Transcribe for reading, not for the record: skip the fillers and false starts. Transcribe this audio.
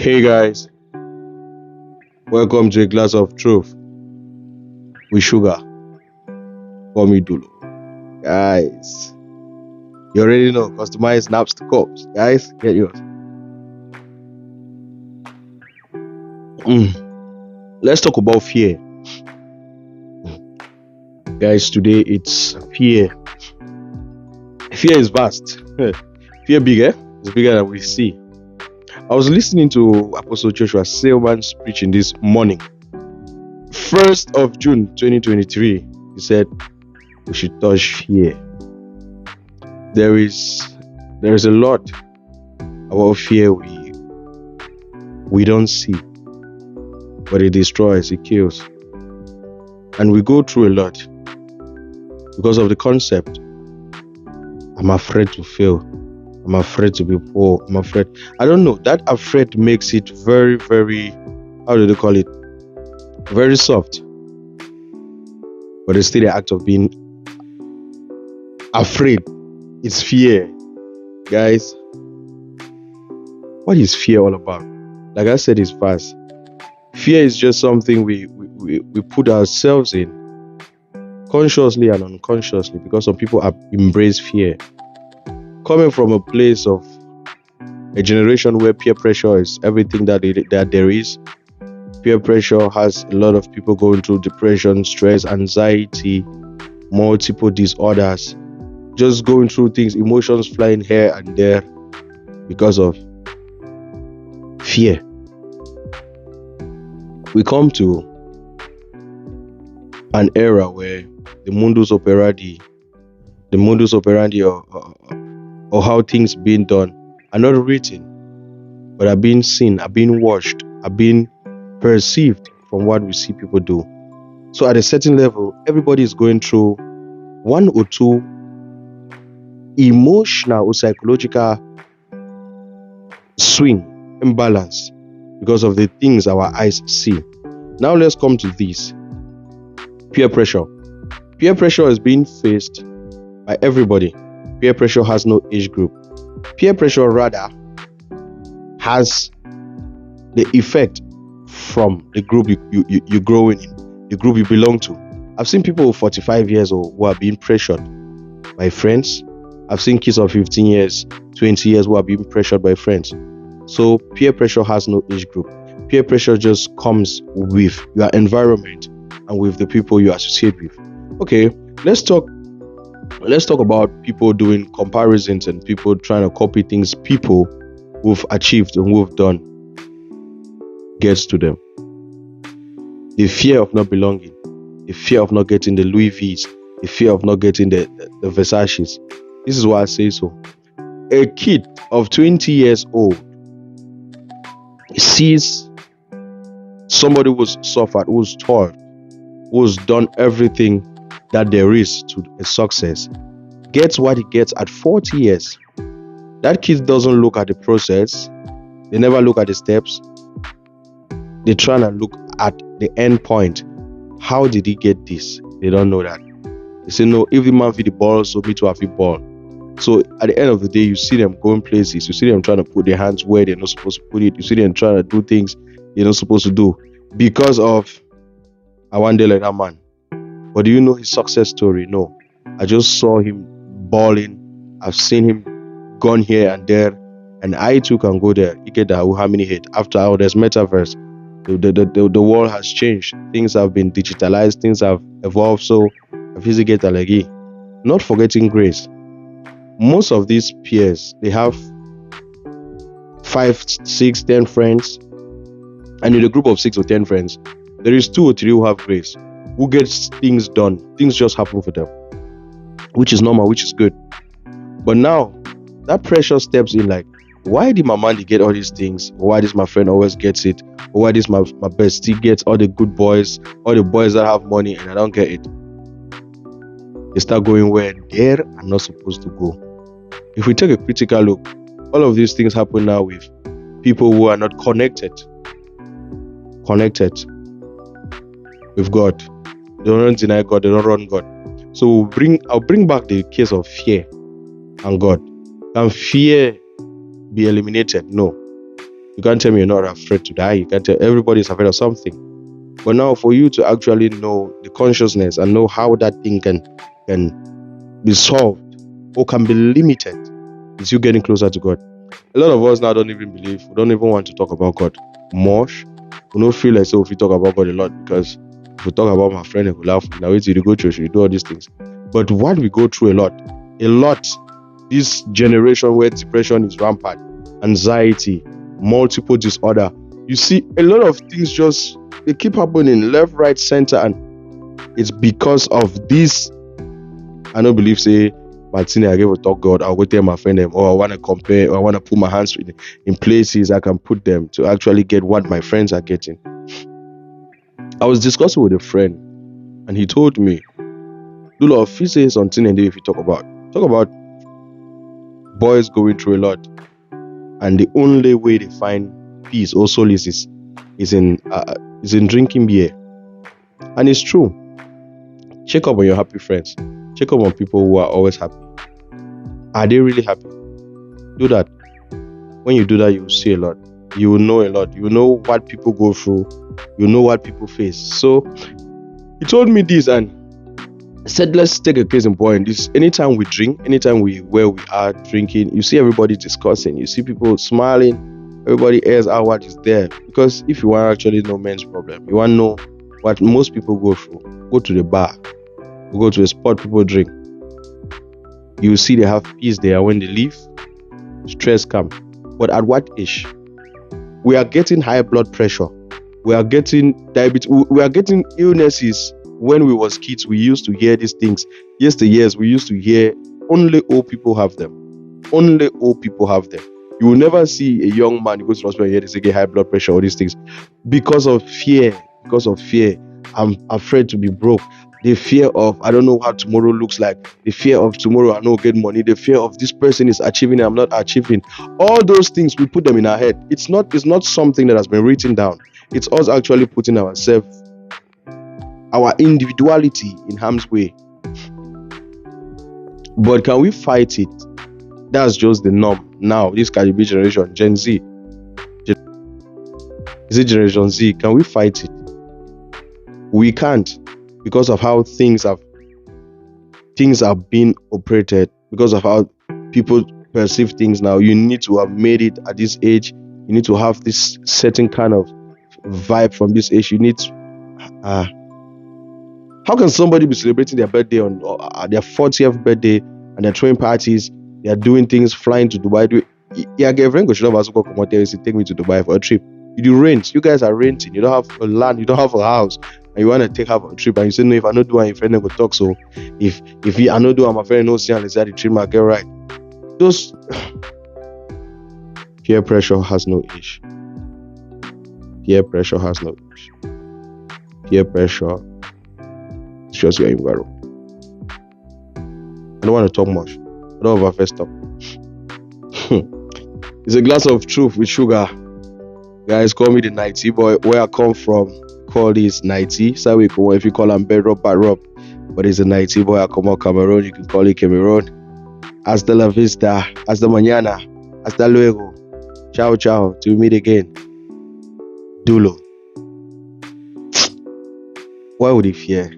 Hey guys, welcome to a glass of truth with sugar. Call me Dulo. Guys, you already know, customize snaps to cups. Guys, get yours. Let's talk about fear. Guys, today it's fear. Fear is vast. Fear bigger. It's bigger than we see. I was listening to Apostle Joshua Selman's preaching this morning. 1st of June 2023, he said we should touch fear. There is a lot about fear we don't see, but it destroys, it kills. And we go through a lot because of the concept. I'm afraid to fail. I'm afraid to be poor. I'm afraid. I don't know. That afraid makes it very, very, how do they call it? Very soft. But it's still the act of being afraid. It's fear. Guys, what is fear all about? Like I said, it's fast. Fear is just something we put ourselves in consciously and unconsciously, because some people embrace fear. Coming from a place of a generation where peer pressure is everything that there is, peer pressure has a lot of people going through depression, stress, anxiety, multiple disorders, just going through things, emotions flying here and there because of fear. We come to an era where the modus operandi or how things being done are not written, but are being seen, are being watched, are being perceived from what we see people do. So at a certain level, everybody is going through one or two emotional or psychological swing, imbalance, because of the things our eyes see. Now let's come to this. Peer pressure. Peer pressure is being faced by everybody. Peer pressure has no age group. Peer pressure rather has the effect from the group you're growing in, the group you belong to. I've seen people 45 years old who are being pressured by friends. I've seen kids of 15 years, 20 years who are being pressured by friends. So peer pressure has no age group. Peer pressure just comes with your environment and with the people you associate with. Okay, let's talk about people doing comparisons and people trying to copy things people who've achieved and who've done gets to them. The fear of not belonging, the fear of not getting the Louis V's, the fear of not getting the Versace's. This is why I say so. A kid of 20 years old sees somebody who's suffered, who's toiled, who's done everything that there is to a success, gets what he gets at 40 years. That kid doesn't look at the process. They never look at the steps. They're trying to look at the end point. How did he get this? They don't know that. They say, no, if the man feed the ball, so me too have the ball. So at the end of the day, you see them going places. You see them trying to put their hands where they're not supposed to put it. You see them trying to do things they're not supposed to do because of I want to like that man. But do you know his success story? No. I just saw him balling. I've seen him gone here and there, and I too can go there. You get that? How many hit after all? There's metaverse. The world has changed. Things have been digitalized. Things have evolved. So I feel get like not forgetting grace. Most of these peers, they have 5, 6, 10 friends, and in a group of 6 or 10 friends, there is 2 or 3 who have grace, who gets things done. Things just happen for them, which is normal, which is good. But now that pressure steps in, like, why did my man get all these things? Why does my friend always gets it? Or why does my bestie gets all the good boys, all the boys that have money, and I don't get it? They start going where they are not supposed to go. If we take a critical look, all of these things happen now with people who are not connected with God. They don't deny God, they don't run God. So I'll bring back the case of fear and God. Can fear be eliminated? No. You can't tell me you're not afraid to die. You can't tell everybody's afraid of something. But now for you to actually know the consciousness and know how that thing can be solved or can be limited is you getting closer to God. A lot of us now don't even believe, we don't even want to talk about God much. We don't feel like so if we talk about God a lot, because if we talk about my friend and we laugh, now it's you go church, you do all these things. But what we go through a lot, this generation where depression is rampant, anxiety, multiple disorder, you see a lot of things just they keep happening left, right, center, and it's because of this. I don't believe say Martini, I gave a talk God, I'll go tell my friend them, or I want to compare, or I want to put my hands in places I can put them to actually get what my friends are getting. I was discussing with a friend, and he told me, Dulo, if you say something and if you talk about boys going through a lot, and the only way they find peace or solace is in drinking beer, and it's true. Check up on your happy friends. Check up on people who are always happy. Are they really happy? Do that. When you do that, you will see a lot. You will know a lot. You will know what people go through. You know what people face. So he told me this and said, let's take a case in point. This anytime we drink, anytime where we are drinking, you see everybody discussing. You see people smiling. Everybody airs out what is there. Because if you want to actually know men's problem, you want to know what most people go through. Go to the bar. Go to a spot people drink. You see they have peace there. When they leave, stress comes. But at what age? We are getting high blood pressure. We are getting diabetes. We are getting illnesses. When we was kids, we used to hear these things. Yesteryears, we used to hear only old people have them. Only old people have them. You will never see a young man who goes to the hospital and hear they get high blood pressure, all these things. Because of fear. Because of fear. I'm afraid to be broke. The fear of I don't know how tomorrow looks like. The fear of tomorrow I don't get money. The fear of this person is achieving and I'm not achieving. All those things, we put them in our head. It's not something that has been written down. It's us actually putting ourselves, our individuality in harm's way. But can we fight it? That's just the norm. Now, this Caribbean generation, Gen Z. Is it Generation Z? Can we fight it? We can't, because of how things are being operated, because of how people perceive things now. You need to have made it at this age. You need to have this certain kind of vibe from this age. You need to, how can somebody be celebrating their birthday on their 40th birthday and they're throwing parties, they're doing things, flying to Dubai? Yeah, girlfriend go should have also come out there and take me to Dubai for a trip. You do rent. You guys are renting. You don't have a land. You don't have a house, and you want to take a trip. And you say no. If I not do it, your friend will talk. So if I not do it, my friend no see and decide to treat my girl right. Those peer pressure has no age. Peer pressure has no age. Peer pressure is just your environment. I don't want to talk much. I don't have a first talk. It's a glass of truth with sugar. Guys, call me the 90 boy. Where I come from, call this 90. So if you call him bedrock, bad rob. But it's a 90 boy. I come out Cameroon. You can call it Cameroon. Hasta la vista. Hasta mañana. Hasta luego. Ciao, ciao. Till we meet again. Dulo. Why would he fear?